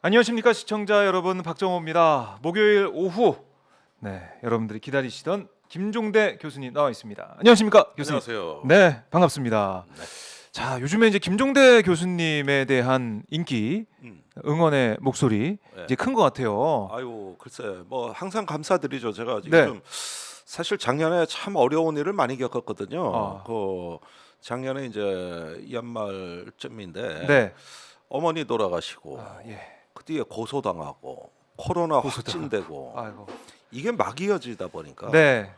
안녕하십니까 시청자 여러분, 박정호입니다. 목요일 오후 여러분들이 기다리시던 김종대 교수님 나와 있습니다. 안녕하십니까 교수님. 안녕하세요. 네, 반갑습니다. 네. 자, 요즘에 이제 김종대 교수님에 대한 인기, 응원의 목소리 네. 이제 큰 것 같아요. 아유, 글쎄, 뭐 항상 감사드리죠. 제가 네. 요즘 사실 작년에 참 어려운 일을 많이 겪었거든요. 아. 그 작년에 이제 연말쯤인데 네. 어머니 돌아가시고 예. 그 뒤에 고소당하고 코로나 고소당하고. 확진되고 아이고. 이게 막 이어지다 보니까 네.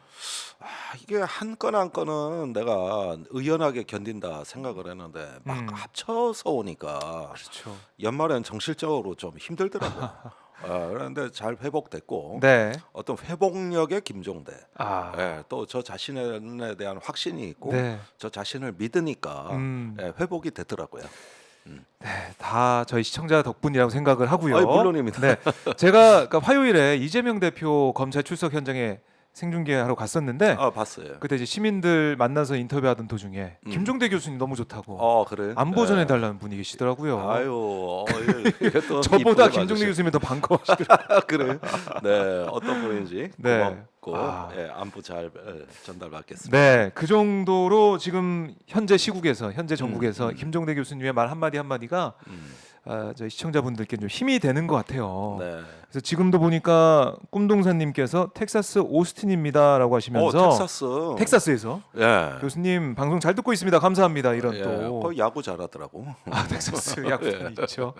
이게 한 건 한 건은 내가 의연하게 견딘다 생각을 했는데 막 합쳐서 오니까 그렇죠. 연말엔 정신적으로 좀 힘들더라고요. 그런데 잘 회복됐고 네. 어떤 회복력의 김종대. 아. 예, 또 저 자신에 대한 확신이 있고 네. 저 자신을 믿으니까 예, 회복이 되더라고요. 다 저희 시청자 덕분이라고 생각을 하고요. 아이, 물론입니다. 네, 제가 그러니까 화요일에 이재명 대표 검찰 출석 현장에 생중계하러 갔었는데 아, 봤어요. 그때 이제 시민들 만나서 인터뷰하던 도중에 김종대 교수님 너무 좋다고 그래. 안보 전해달라는 분이 계시더라고요. 아유, 이게 또 저보다 이쁘게 김종대 봐주시- 교수님이 더 반가워하시더라고요. 그래. 네, 어떤 분인지 네. 고맙고 아. 예, 안부 잘 전달받겠습니다. 네, 그 정도로 지금 현재 시국에서, 현재 전국에서 김종대 교수님의 말 한마디 한마디가 저희 시청자분들께 좀 힘이 되는 것 같아요. 네. 그래서 지금도 보니까 꿈동산님께서 텍사스 오스틴입니다라고 하시면서 텍사스에서 예. 교수님 방송 잘 듣고 있습니다. 감사합니다. 이런 예, 또 거의 야구 잘하더라고. 텍사스 야구단이 있죠.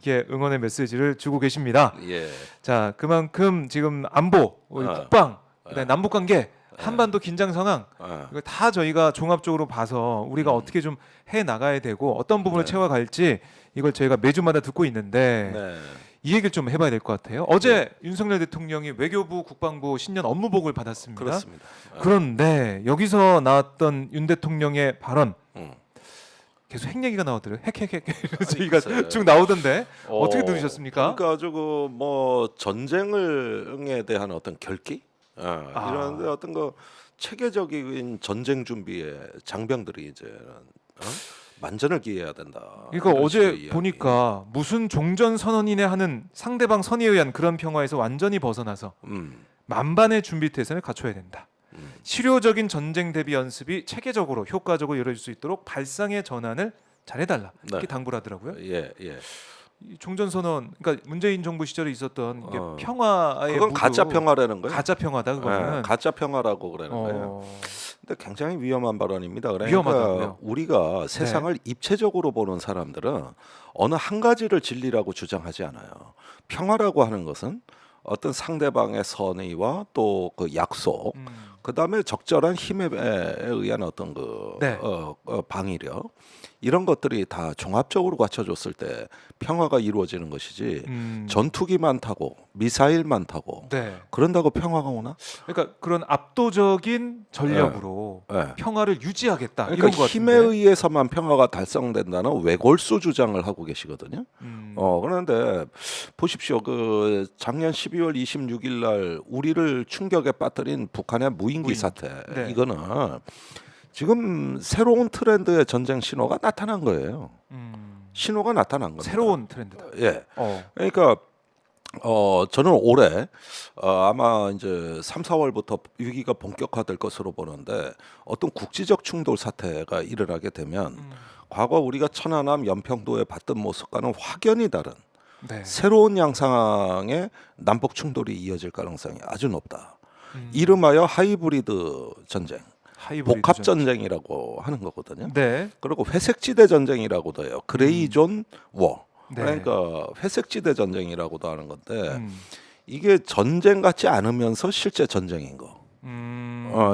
이렇게 응원의 메시지를 주고 계십니다. 예. 자, 그만큼 지금 안보, 우리 국방, 그다음에 남북 관계, 한반도 긴장 상황 이거 다 저희가 종합적으로 봐서 우리가 어떻게 좀 해 나가야 되고 어떤 부분을 채워갈지 이걸 저희가 매주마다 듣고 있는데 네. 이 얘기를 좀 해봐야 될 것 같아요. 어제 윤석열 대통령이 외교부 국방부 신년 업무복을 받았습니다. 그렇습니다. 그런데 여기서 나왔던 윤 대통령의 발언 음. 계속 핵 얘기가 나오더라고요. 핵 얘기가 글쎄요. 쭉 나오던데 어떻게 들으셨습니까? 그러니까 아주 뭐 전쟁에 대한 어떤 결기 이런데 어떤 거 체계적인 전쟁 준비에 장병들이 이제 만전을 기해야 된다. 그러니까 이런 어제 식의 이야기. 보니까 무슨 종전 선언이네 하는 상대방 선의에 의한 그런 평화에서 완전히 벗어나서 만반의 준비 태세를 갖춰야 된다. 실효적인 전쟁 대비 연습이 체계적으로 효과적으로 이루어질 수 있도록 발상의 전환을 잘해달라 이렇게 네. 당부를 하더라고요. 예, 예. 이 종전 선언, 그러니까 문재인 정부 시절에 있었던 이게 평화의 그건 무드, 가짜 평화라는 거예요. 가짜 평화다 그거는. 예, 가짜 평화라고 그러는 거예요. 근데 굉장히 위험한 발언입니다. 그러니까 위험하다고요? 우리가 세상을 입체적으로 보는 사람들은 어느 한 가지를 진리라고 주장하지 않아요. 평화라고 하는 것은 어떤 상대방의 선의와 또 그 약속, 그다음에 적절한 힘에 의한 어떤 그 네. 방위력 이런 것들이 다 종합적으로 갖춰졌을 때 평화가 이루어지는 것이지 전투기만 타고 미사일만 타고 네. 그런다고 평화가 오나? 그러니까 그런 압도적인 전략으로 네. 평화를 유지하겠다 그러니까 이런 것 힘에 같은데. 의해서만 평화가 달성된다는 외골수 주장을 하고 계시거든요. 그런데 보십시오. 그 작년 12월 26일 날 우리를 충격에 빠뜨린 북한의 무인기 사태. 네. 이거는 지금 새로운 트렌드의 전쟁 신호가 나타난 거예요. 신호가 나타난 겁니다. 새로운 트렌드다. 예. 그러니까 저는 올해 아마 이제 3, 4월부터 위기가 본격화될 것으로 보는데 어떤 국지적 충돌 사태가 일어나게 되면 과거 우리가 천안함 연평도에 봤던 모습과는 확연히 다른 네. 새로운 양상의 남북 충돌이 이어질 가능성이 아주 높다. 이름하여 하이브리드 전쟁, 하이브리드 복합 전쟁이라고 하는 거거든요. 네. 그리고 회색지대 전쟁이라고도 해요. 그레이존 워. 네. 그러니까 회색지대 전쟁이라고도 하는 건데 이게 전쟁 같지 않으면서 실제 전쟁인 거.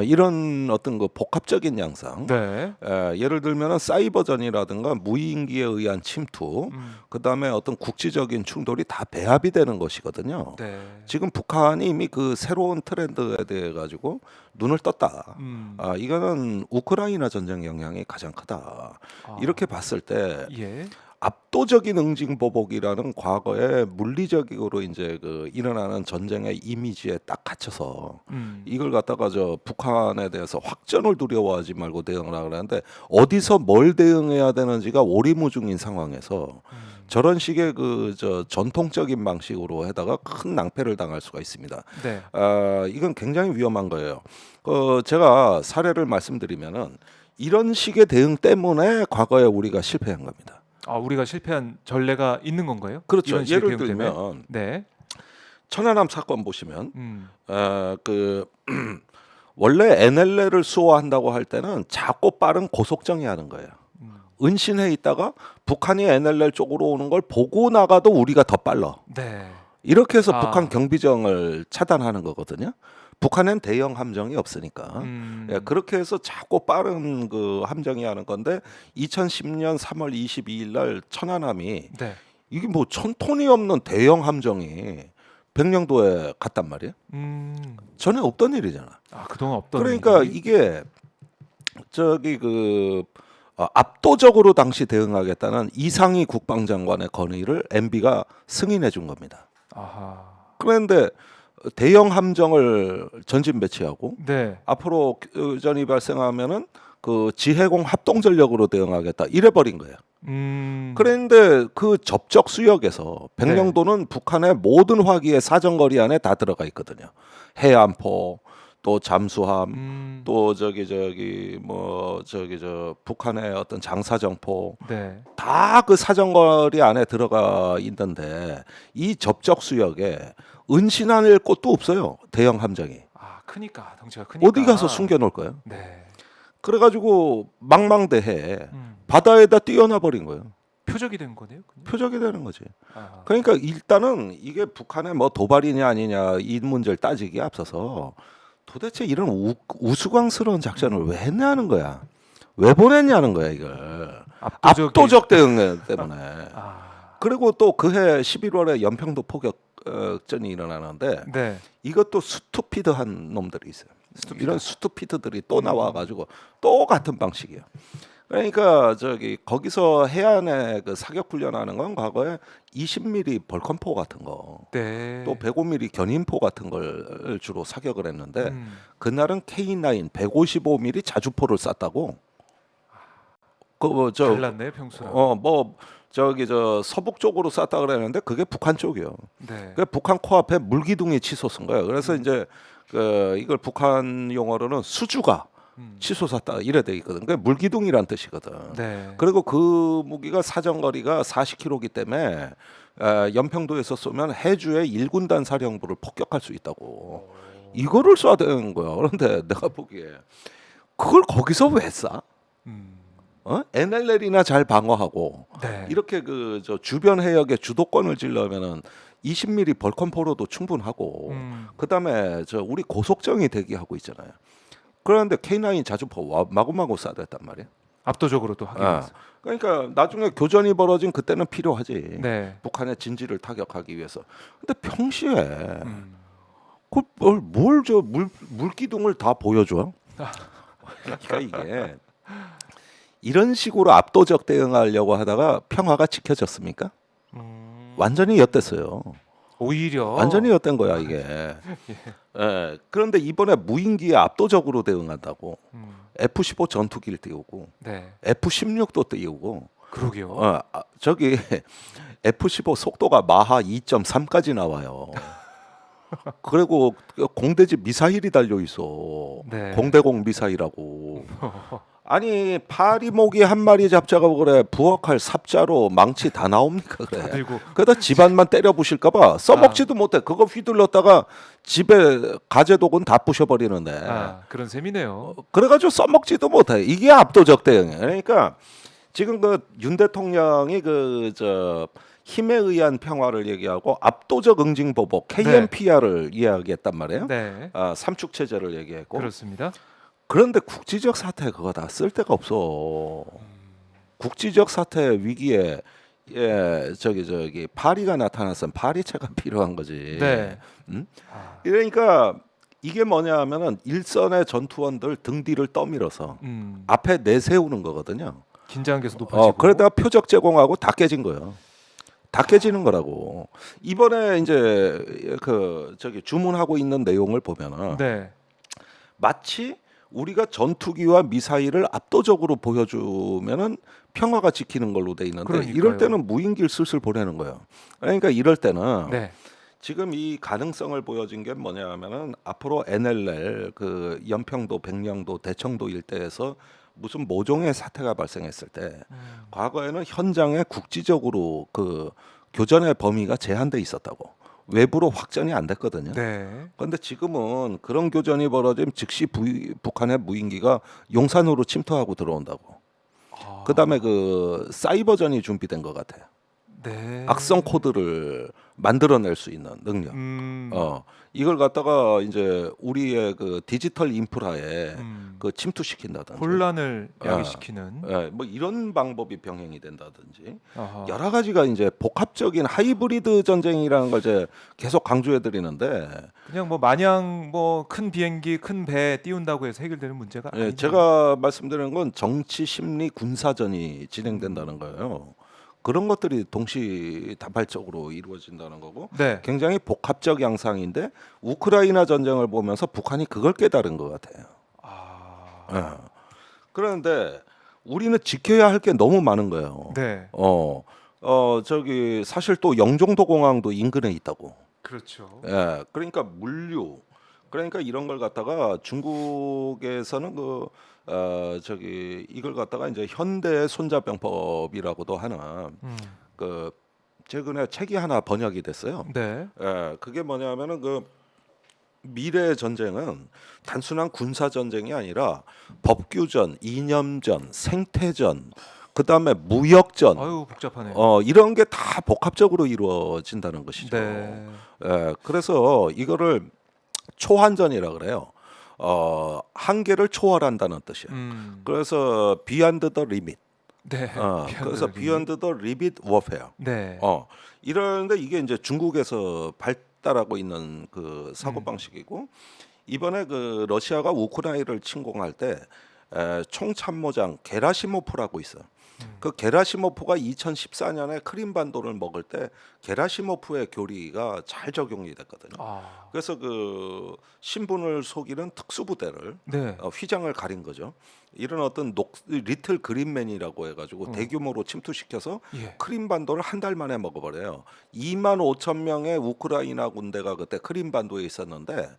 이런 어떤 그 복합적인 양상. 네. 예를 들면은 사이버전이라든가 무인기에 의한 침투, 그 다음에 어떤 국지적인 충돌이 다 배합이 되는 것이거든요. 네. 지금 북한이 이미 그 새로운 트렌드에 대해 가지고 눈을 떴다. 이거는 우크라이나 전쟁 영향이 가장 크다. 이렇게 봤을 때 예. 압도적인 응징보복이라는 과거에 물리적으로 이제 그 일어나는 전쟁의 이미지에 딱 갇혀서 이걸 갖다가 저 북한에 대해서 확전을 두려워하지 말고 대응을 하려는데 어디서 뭘 대응해야 되는지가 오리무중인 상황에서 저런 식의 그 저 전통적인 방식으로 해다가 큰 낭패를 당할 수가 있습니다. 네. 이건 굉장히 위험한 거예요. 제가 사례를 말씀드리면은 이런 식의 대응 때문에 과거에 우리가 실패한 겁니다. 아, 우리가 실패한 전례가 있는 건가요? 그렇죠. 이런 식의 예를 대응 때문에? 들면 네. 천안함 사건 보시면 그 원래 NLL을 수호한다고 할 때는 작고 빠른 고속정이 하는 거예요. 은신해 있다가 북한이 NLL 쪽으로 오는 걸 보고 나가도 우리가 더 빨라. 네. 이렇게 해서 아. 북한 경비정을 차단하는 거거든요. 북한엔 대형 함정이 없으니까. 예, 그렇게 해서 작고 빠른 그 함정이 하는 건데 2010년 3월 22일 날 천안함이 네. 이게 뭐 1000톤이 없는 대형 함정이 백령도에 갔단 말이에요. 전에 없던 일이잖아. 아, 그동안 없던 그러니까 일이? 이게 저기 압도적으로 당시 대응하겠다는 이상희 국방장관의 건의를 MB가 승인해 준 겁니다. 아하. 그런데 대형 함정을 전진 배치하고 네. 앞으로 교전이 발생하면은 그 지해공 합동 전력으로 대응하겠다 이래 버린 거예요. 그런데 그 접적 수역에서 백령도는 북한의 모든 화기의 사정거리 안에 다 들어가 있거든요. 해안포, 또 잠수함, 또 북한의 어떤 장사정포 네. 다 그 사정거리 안에 들어가 있는데 이 접적 수역에 은신할 곳도 없어요. 대형 함정이. 아, 크니까 덩치가 크니까. 어디 가서 숨겨놓을 거예요. 네. 그래가지고 망망대해 바다에다 뛰어나 버린 거예요. 표적이 된 거네요. 그냥? 표적이 되는 거지. 아하. 그러니까 일단은 이게 북한의 뭐 도발이냐 아니냐 이 문제를 따지기에 앞서서 도대체 이런 우스꽝스러운 작전을 왜 했냐는 거야. 왜 보냈냐는 거야 이걸. 압도적 대응 때문에. 그리고 또 그해 11월에 연평도 포격전이 일어나는데 네. 이것도 스투피드한 놈들이 있어요. 이런 스투피드들이 또 나와가지고 또 같은 방식이에요. 그러니까 거기서 해안에 그 사격 훈련하는 건 과거에 20mm 벌컨포 같은 거, 네. 또 105mm 견인포 같은 걸 주로 사격을 했는데 그날은 K9 155mm 자주포를 쐈다고. 달랐네 평소랑. 서북 쪽으로 쐈다 그랬는데 그게 북한 쪽이요. 네. 그 북한 코앞에 물기둥이 치솟은 쓴 거예요. 그래서 이제 이걸 북한 용어로는 수주가 치솟았다 이래 돼 있거든. 그 물기둥이란 뜻이거든. 네. 그리고 그 무기가 사정거리가 40km이기 때문에 연평도에서 쏘면 해주의 1군단 사령부를 폭격할 수 있다고. 이거를 쏴야 되는 거야. 그런데 내가 보기에 그걸 거기서 왜 쏴? NLL이나 잘 방어하고 네. 이렇게 주변 해역에 주도권을 찌려면은 20mm 벌컨포로도 충분하고 그다음에 우리 고속정이 대기하고 있잖아요. 그런데 K9 자주포 마구마구 쏴댔단 말이에요. 압도적으로 또 하기 그러니까 나중에 교전이 벌어진 그때는 필요하지. 네. 북한의 진지를 타격하기 위해서. 근데 평시에 뭘 물기둥을 다 보여줘? 그러니까 이게 이런 식으로 압도적 대응하려고 하다가 평화가 지켜졌습니까? 완전히 엿됐어요. 오히려 완전히 엿된 거야 이게. 예. 그런데 이번에 무인기에 압도적으로 대응한다고 F-15 전투기를 띄우고 네. F-16도 띄우고. 그러게요. F-15 속도가 마하 2.3까지 나와요. 그리고 공대지 미사일이 달려 있어. 네. 공대공 미사일하고. 아니 파리모기 한 마리 잡자고 그래 부엌할 삽자로 망치 다 나옵니까 그래. 다 들고. 그러다 집안만 때려 부실까봐 써먹지도 못해. 그거 휘둘렀다가 집에 가재독은 다 부셔버리는데. 그런 셈이네요. 그래가지고 써먹지도 못해. 이게 압도적 대응이에요. 그러니까 지금 윤 대통령이 힘에 의한 평화를 얘기하고 압도적 응징보복 KMPR을 이야기했단 말이에요. 네. 삼축 체제를 얘기했고. 그렇습니다. 그런데 국지적 사태 그거 다 쓸 데가 없어. 국지적 사태 위기에 파리가 나타났으면 파리체가 필요한 거지. 네. 그러니까 이게 뭐냐 하면은 일선의 전투원들 등 뒤를 떠밀어서 앞에 내세우는 거거든요. 긴장은 계속 높아지고. 그러다가 표적 제공하고 다 깨진 거예요. 다 깨지는 거라고. 이번에 이제 그 저기 주문하고 있는 내용을 보면은 네. 마치 우리가 전투기와 미사일을 압도적으로 보여주면은 평화가 지키는 걸로 돼 있는데 그러니까요. 이럴 때는 무인기를 슬슬 보내는 거예요. 그러니까 이럴 때는 네. 지금 이 가능성을 보여준 게 뭐냐면은 앞으로 NLL 그 연평도, 백령도, 대청도 일대에서 무슨 모종의 사태가 발생했을 때 과거에는 현장에 국지적으로 그 교전의 범위가 제한돼 있었다고. 외부로 확전이 안 됐거든요. 네. 그런데 지금은 그런 교전이 벌어지면 즉시 북한의 무인기가 용산으로 침투하고 들어온다고. 그다음에 그 사이버전이 준비된 것 같아요. 네. 악성 코드를 만들어낼 수 있는 능력. 이걸 갖다가 이제 우리의 그 디지털 인프라에 그 침투시킨다든지 혼란을 예. 야기시키는. 예, 뭐 이런 방법이 병행이 된다든지 아하. 여러 가지가 이제 복합적인 하이브리드 전쟁이라는 걸 이제 계속 강조해 드리는데 그냥 뭐 마냥 뭐 큰 비행기, 큰 배 띄운다고 해서 해결되는 문제가 예, 아니죠. 제가 말씀드리는 건 정치, 심리, 군사전이 진행된다는 거예요. 그런 것들이 동시다발적으로 이루어진다는 거고 네. 굉장히 복합적 양상인데 우크라이나 전쟁을 보면서 북한이 그걸 깨달은 것 같아요. 아. 예. 그런데 우리는 지켜야 할 게 너무 많은 거예요. 네. 저기 사실 또 영종도 공항도 인근에 있다고. 그렇죠. 예, 그러니까 물류, 그러니까 이런 걸 갖다가 중국에서는 저기 이걸 갖다가 이제 현대 손자병법이라고도 하는 그 최근에 책이 하나 번역이 됐어요. 네. 예, 그게 뭐냐면은 그 미래 전쟁은 단순한 군사 전쟁이 아니라 법규전, 이념전, 생태전, 그다음에 무역전, 아유 복잡하네요. 이런 게 다 복합적으로 이루어진다는 것이죠. 네. 그래서 이거를 초한전이라 그래요. 한계를 초월한다는 뜻이에요. 그래서 beyond the limit. 네. 그래서 beyond the limit warfare. 네. 이러는데 이게 이제 중국에서 발달하고 있는 그 사고 방식이고 이번에 그 러시아가 우크라이나를 침공할 때 총참모장 게라시모프라고 있어요. 그 게라시모프가 2014년에 크림반도를 먹을 때 게라시모프의 교리가 잘 적용이 됐거든요. 아. 그래서 그 신분을 속이는 특수부대를 네. 휘장을 가린 거죠. 이런 어떤 리틀 그린맨이라고 해가지고 대규모로 침투시켜서 예. 크림반도를 한 달 만에 먹어버려요. 2만 5천 명의 우크라이나 군대가 그때 크림반도에 있었는데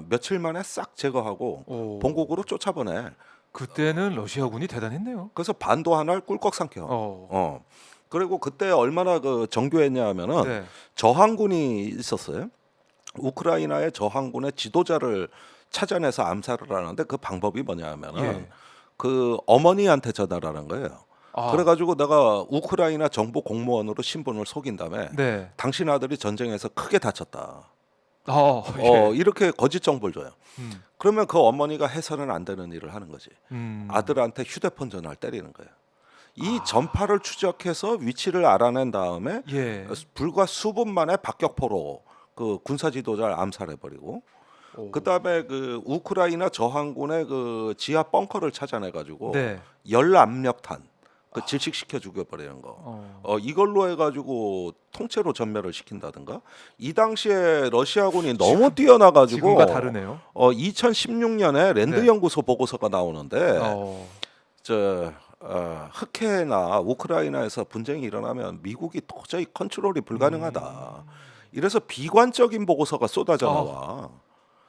며칠 만에 싹 제거하고 오. 본국으로 쫓아보내. 그때는 러시아군이 대단했네요. 그래서 반도 하나를 꿀꺽 삼켜. 그리고 그때 얼마나 그 정교했냐 하면은 네. 저항군이 있었어요. 우크라이나의 저항군의 지도자를 찾아내서 암살을 하는데 그 방법이 뭐냐 하면은 예. 그 어머니한테 전화를 하는 거예요. 아. 그래가지고 내가 우크라이나 정부 공무원으로 신분을 속인 다음에 네. 당신 아들이 전쟁에서 크게 다쳤다. 예. 이렇게 거짓 정보를 줘요. 음. 그러면 그 어머니가 해서는 안 되는 일을 하는 거지. 음. 아들한테 휴대폰 전화를 때리는 거예요. 이 전파를 추적해서 위치를 알아낸 다음에 예. 불과 수분 만에 박격포로 그 군사 지도자를 암살해버리고 오. 그다음에 그 우크라이나 저항군의 그 지하 벙커를 찾아내 가지고 네. 열압력탄 그 질식시켜 죽여버리는 거. 어. 이걸로 해가지고 통째로 전멸을 시킨다든가. 이 당시에 러시아군이 너무 뛰어나가지고 지금과 다르네요. 2016년에 랜드 네. 연구소 보고서가 나오는데 어. 흑해나 우크라이나에서 분쟁이 일어나면 미국이 도저히 컨트롤이 불가능하다. 이래서 비관적인 보고서가 쏟아져 나와.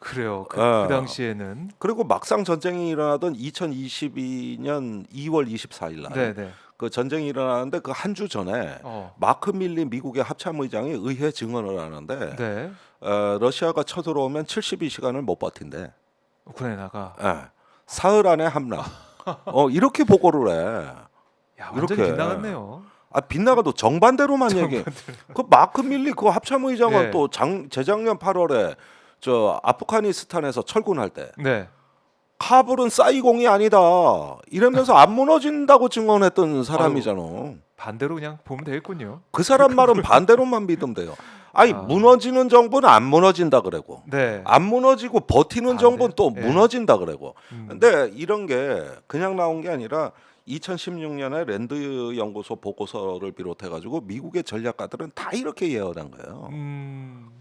그래요. 그 당시에는 그리고 막상 전쟁이 일어나던 2022년 2월 24일 날 네네. 그 전쟁이 일어나는데 그 한 주 전에 마크 밀리 미국의 합참의장이 의회 증언을 하는데 네. 러시아가 쳐들어오면 72시간을 못 버틴대. 우크라이나가 사흘 안에 함락. 이렇게 보고를 해. 야, 완전히 이렇게. 빗나갔네요. 빗나가도 정반대로만 얘기해. 그 마크 밀리 그 합참의장은 예. 또 재작년 8월에 저 아프가니스탄에서 철군할 때 네. 카불은 사이공이 아니다 이러면서 안 무너진다고 증언했던 사람이잖아. 반대로 그냥 보면 되겠군요. 그 사람 말은 반대로만 믿으면 돼요. 무너지는 정부는 안 무너진다 그러고 네. 안 무너지고 버티는 반대? 정부는 또 예. 무너진다 그러고. 근데 이런 게 그냥 나온 게 아니라 2016년에 랜드 연구소 보고서를 비롯해 가지고 미국의 전략가들은 다 이렇게 예언한 거예요.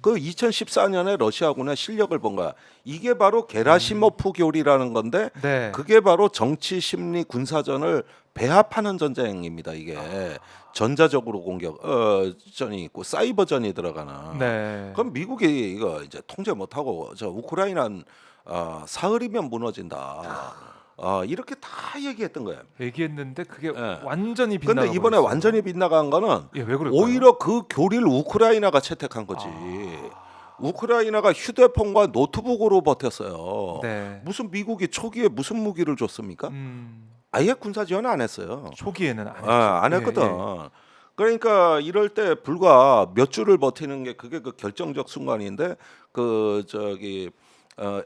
그 2014년에 러시아군의 실력을 본 거야. 이게 바로 게라시모프 교리라는 건데 네. 그게 바로 정치, 심리, 군사전을 배합하는 전쟁입니다. 이게 전자적으로 공격, 전이 있고 사이버전이 들어가는. 네. 그럼 미국이 이거 이제 통제 못하고 저 우크라이나는 사흘이면 무너진다. 이렇게 다 얘기했던 거예요. 얘기했는데 그게 예. 완전히 빗나가 근데 이번에 버렸어요. 완전히 빗나간 거는 예, 왜 그럴까요? 오히려 그 교리를 우크라이나가 채택한 거지. 우크라이나가 휴대폰과 노트북으로 버텼어요. 네. 무슨 미국이 초기에 무슨 무기를 줬습니까? 아예 군사 지원 안 했어요. 초기에는 안 했죠. 안 예, 했거든. 예. 그러니까 이럴 때 불과 몇 주를 버티는 게 그게 그 결정적 순간인데 그 저기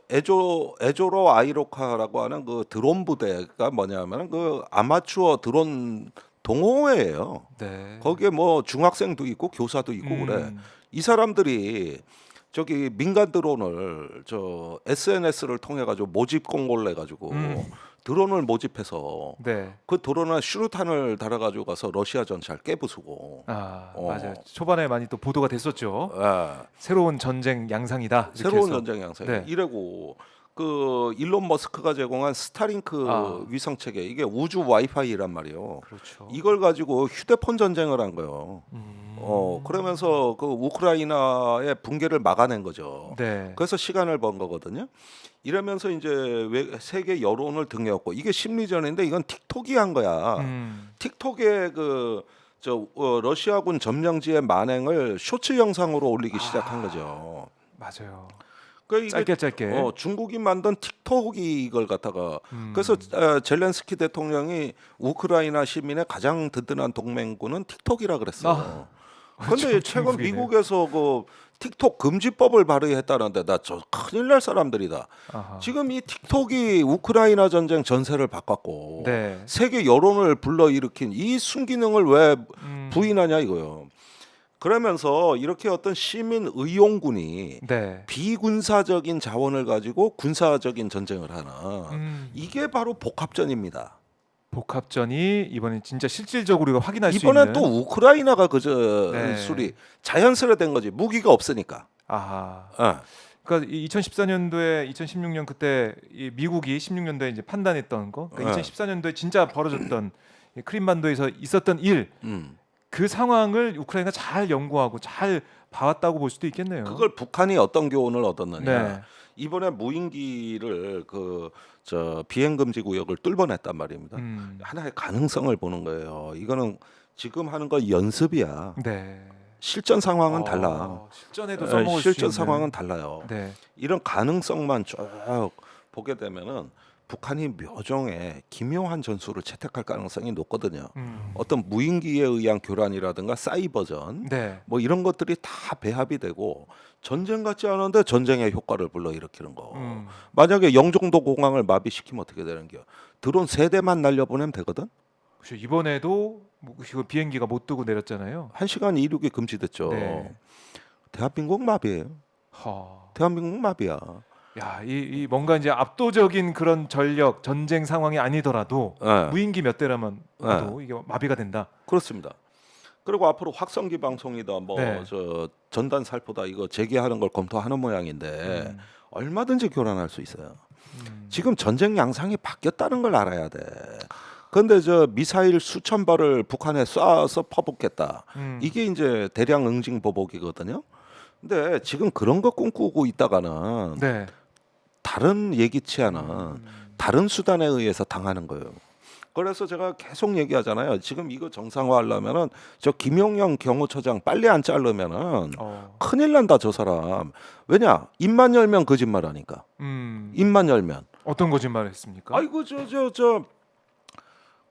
에조로 아이로카라고 하는 그 드론 부대가 뭐냐면은 그 아마추어 드론 동호회예요. 네. 거기에 뭐 중학생도 있고 교사도 있고 그래. 이 사람들이 저기 민간 드론을 저 SNS를 통해 가지고 모집 공고를 내 가지고 드론을 모집해서 네. 그 드론에 슈루탄을 달아 가지고 가서 러시아 전차를 깨부수고. 맞아요. 초반에 많이 또 보도가 됐었죠. 예. 새로운 전쟁 양상이다. 이렇게 새로운 해서. 전쟁 양상. 네. 이래고 그 일론 머스크가 제공한 스타링크 위성 체계 이게 우주 와이파이란 말이에요. 그렇죠. 이걸 가지고 휴대폰 전쟁을 한 거예요. 그러면서 그 우크라이나의 붕괴를 막아낸 거죠. 네. 그래서 시간을 번 거거든요. 이러면서 이제 세계 여론을 등에업고 이게 심리전인데 이건 틱톡이 한 거야. 틱톡에 그 러시아군 점령지의 만행을 쇼츠 영상으로 올리기 시작한 거죠. 맞아요. 그러니까 이게 짧게. 중국이 만든 틱톡이 이걸 갖다가 그래서 젤렌스키 대통령이 우크라이나 시민의 가장 든든한 동맹군은 틱톡이라 그랬어. 근데 최근 중국이네. 미국에서 그 틱톡 금지법을 발의했다는데 나 저 큰일 날 사람들이다. 아하. 지금 이 틱톡이 우크라이나 전쟁 전세를 바꿨고 네. 세계 여론을 불러일으킨 이 순기능을 왜 부인하냐 이거요. 그러면서 이렇게 어떤 시민 의용군이 네. 비군사적인 자원을 가지고 군사적인 전쟁을 하는 이게 바로 복합전입니다. 복합전이 이번에 진짜 실질적으로 우리가 확인할 수 이번엔 있는. 또 우크라이나가 그저 네. 술이 자연스레 된 거지. 무기가 없으니까. 아하. 어. 그러니까 2014년도에 2016년 그때 이 미국이 16년도에 이제 판단했던 거. 그러니까 2014년도에 진짜 벌어졌던 이 크림반도에서 있었던 일. 그 상황을 우크라이나가 잘 연구하고 잘 봐왔다고 볼 수도 있겠네요. 그걸 북한이 어떤 교훈을 얻었느냐. 네. 이번에 무인기를 비행 금지 구역을 뚫어냈단 말입니다. 하나의 가능성을 보는 거예요. 이거는 지금 하는 거 연습이야. 네. 실전 상황은 달라. 실전에도 써먹을 수 실전 있는. 상황은 달라요. 네. 이런 가능성만 쭉 보게 되면은 북한이 묘종의 기묘한 전술을 채택할 가능성이 높거든요. 어떤 무인기에 의한 교란이라든가 사이버전 네. 뭐 이런 것들이 다 배합이 되고 전쟁 같지 않은데 전쟁의 효과를 불러일으키는 거. 만약에 영종도 공항을 마비시키면 어떻게 되는 거야? 드론 3대만 날려보내면 되거든. 그렇죠. 이번에도 뭐 그 비행기가 못 뜨고 내렸잖아요. 1시간 이륙이 금지됐죠. 네. 대한민국 마비예요. 대한민국 마비야. 야, 이 뭔가 이제 압도적인 그런 전력 전쟁 상황이 아니더라도 네. 무인기 몇 대라면 봐도 이게 마비가 된다. 그렇습니다. 그리고 앞으로 확성기 방송이다, 뭐 네. 전단 살포다 이거 재개하는 걸 검토하는 모양인데 얼마든지 교란할 수 있어요. 지금 전쟁 양상이 바뀌었다는 걸 알아야 돼. 그런데 미사일 수천 발을 북한에 쏴서 퍼붓겠다. 이게 이제 대량 응징 보복이거든요. 근데 지금 그런 거 꿈꾸고 있다가는 네. 다른 예기치 않은 다른 수단에 의해서 당하는 거예요. 그래서 제가 계속 얘기하잖아요. 지금 이거 정상화하려면은 저 김용영 경호처장 빨리 안 자르면은 큰일 난다 저 사람. 왜냐? 입만 열면 거짓말하니까. 입만 열면. 어떤 거짓말을 했습니까? 아이고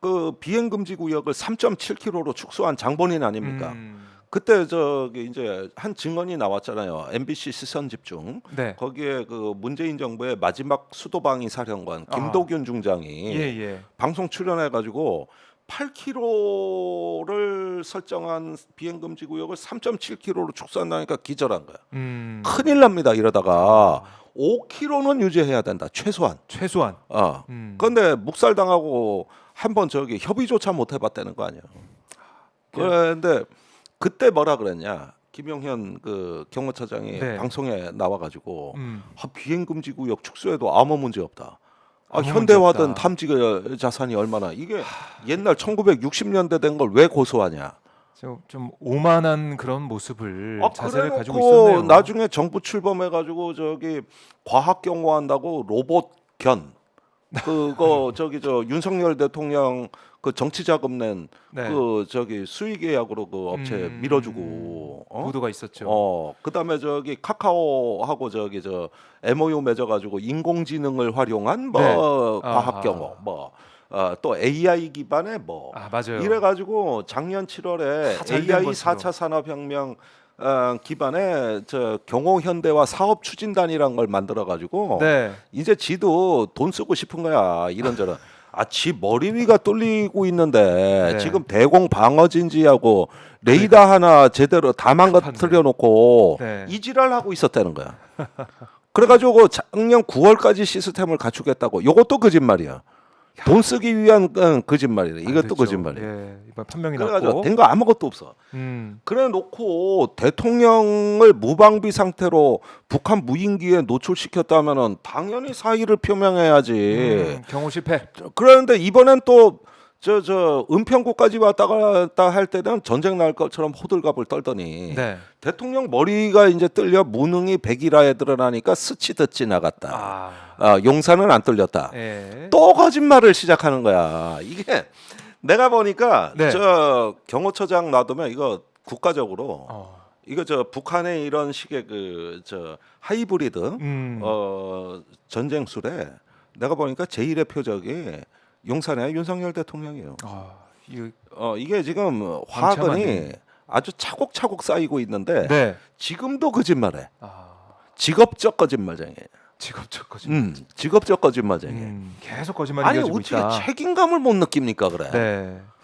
그 비행 금지 구역을 3.7km로 축소한 장본인 아닙니까? 그때 이제 한 증언이 나왔잖아요. MBC 시선 집중. 네. 거기에 그 문재인 정부의 마지막 수도방위 사령관 김도균 중장이 방송 출연해 가지고 8km를 설정한 비행 금지 구역을 3.7km로 축소한다니까 기절한 거야. 큰일 납니다. 이러다가 5km는 유지해야 된다. 최소한. 최소한. 그런데 묵살당하고 한번 저기 협의조차 못 해봤다는 거 아니야. 그런데 그때 뭐라 그랬냐? 김용현 그 경호처장이 네. 방송에 나와가지고 비행금지 구역 축소해도 아무 문제 없다. 아무 현대화된 문제 없다. 탐지 자산이 얼마나 이게 옛날 1960년대 된 걸 왜 고소하냐? 좀 오만한 그런 모습을 자세를 그래놓고 가지고 있었네요. 나중에 정부 출범해가지고 저기 과학 경호한다고 로봇 견 그거 저기 저 윤석열 대통령 그 정치 자금 낸 네. 그 저기 수의 계약으로 그 업체 밀어주고 보도가 있었죠. 그다음에 저기 카카오하고 저기 저 MOU 맺어가지고 인공지능을 활용한 뭐 네. 과학 경호 또 AI 기반의 뭐 맞아요. 이래가지고 작년 7월에 다잘된 AI 것으로. 4차 산업혁명 기반의 저 경호 현대화 사업 추진단이란 걸 만들어가지고 네. 이제 지도 돈 쓰고 싶은 거야 이런저런. 지 머리 위가 뚫리고 있는데 네. 지금 대공 방어 진지하고 레이더 하나 제대로 다 망가뜨려 놓고 네. 이 지랄 하고 있었다는 거야. 그래가지고 작년 9월까지 시스템을 갖추겠다고. 이것도 거짓말이야. 돈 쓰기 위한 거짓말이래. 안 이것도 됐죠. 거짓말이야. 예, 이번 판명이 그래가지고 났고. 된 거 아무것도 없어. 그래 놓고 대통령을 무방비 상태로 북한 무인기에 노출시켰다면은 당연히 사의를 표명해야지. 경호 실패. 그런데 이번엔 또 저 은평구까지 왔다 갔다 할 때는 전쟁 날 것처럼 호들갑을 떨더니 네. 대통령 머리가 이제 뚫려 무능이 백일화에 드러나니까 스치듯 지나갔다. 용산은 안 뚫렸다. 예. 또 거짓말을 시작하는 거야. 이게 내가 보니까 네. 저 경호처장 놔두면 이거 국가적으로 이거 저 북한의 이런 식의 그 저 하이브리드 전쟁술에 내가 보니까 제1의 표적이 용산의 윤석열 대통령이에요. 이게 지금 화근이 방참하네. 아주 차곡차곡 쌓이고 있는데 네. 지금도 거짓말해. 직업적 거짓말쟁이. 직업적 거짓말. 직업적 거짓말쟁이. 계속 거짓말이 아니 이어지고 어떻게 있다. 책임감을 못 느낍니까 그래? 네.